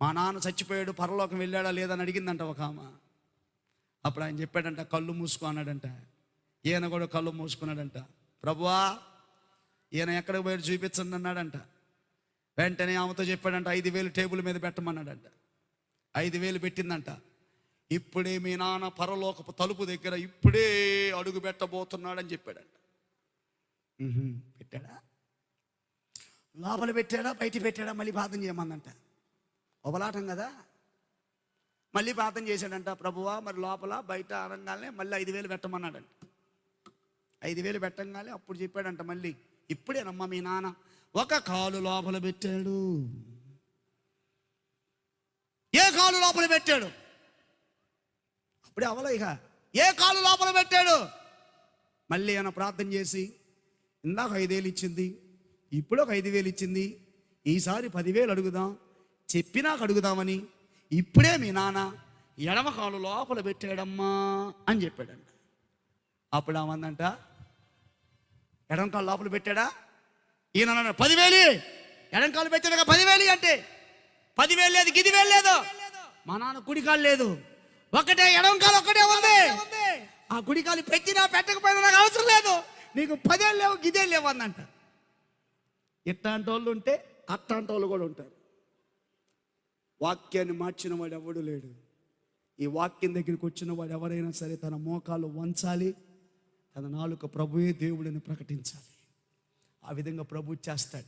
మా నాన్న చచ్చిపోయాడు, పరలోకం వెళ్ళాడా లేదని అడిగిందంట ఒక ఆమె. అప్పుడు ఆయన చెప్పాడంట, కళ్ళు మూసుకో అన్నాడంట. ఈయన కూడా కళ్ళు మూసుకున్నాడంట. ప్రభువా ఈయన ఎక్కడికి పోయాడు చూపించండి అన్నాడంట. వెంటనే ఆమెతో చెప్పాడంట, 5,000 టేబుల్ మీద పెట్టమన్నాడంట. 5,000 పెట్టిందంట. ఇప్పుడే మీ నాన్న పరలోకపు తలుపు దగ్గర ఇప్పుడే అడుగు పెట్టబోతున్నాడని చెప్పాడంట. పెట్టాడా? లోపల పెట్టాడా బయట పెట్టాడా? మళ్ళీ ప్రార్థన చేయమందంట. ఒకలాటం కదా. మళ్ళీ ప్రార్థన చేశాడంట. ప్రభువా మరి లోపల బయట అనగానే మళ్ళీ 5,000 పెట్టమన్నాడంట. 5,000 పెట్టంగానే అప్పుడు చెప్పాడంట, మళ్ళీ ఇప్పుడేనమ్మా మీ నాన్న ఒక కాలు లోపల పెట్టాడు. ఏ కాలు లోపల పెట్టాడు? అప్పుడే అవల ఇక ఏ కాలు లోపల పెట్టాడు? మళ్ళీ ఆయన ప్రార్థన చేసి, ఇందాక 5,000 ఇచ్చింది, ఇప్పుడు ఒక 5,000 ఇచ్చింది, ఈసారి 10,000 అడుగుదాం, చెప్పినాక అడుగుదామని ఇప్పుడే మీ నాన్న ఎడమ కాలు లోపల పెట్టాడమ్మా అని చెప్పాడంట. అప్పుడు ఆమందంట, ఎడమ కాలు లోపల పెట్టాడా? ఈయన 10,000 ఎడం కాలు పెట్టాడుగా 10,000 అంటే 10,000 లేదు, 10,000 లేదు. మా నాన్న కుడికాలు లేదు, ఒకటే ఎడం కాలు ఒక్కటే ఉంది. ఆ కుడికాలు పెట్టినా పెట్టకపోయినా నాకు అవసరం లేదు, నీకు 10,000 లేవు, 10,000 లేవు అందంట. ఇట్లాంటి వాళ్ళు ఉంటే అట్లాంటి వాళ్ళు కూడా ఉంటారు. వాక్యాన్ని మార్చిన వాడు ఎవడు లేడు. ఈ వాక్యం దగ్గరికి వచ్చిన వాడు ఎవరైనా సరే తన మోకాలు వంచాలి, తన నాలుక ప్రభువే దేవుడిని ప్రకటించాలి. ఆ విధంగా ప్రభు చేస్తాడు.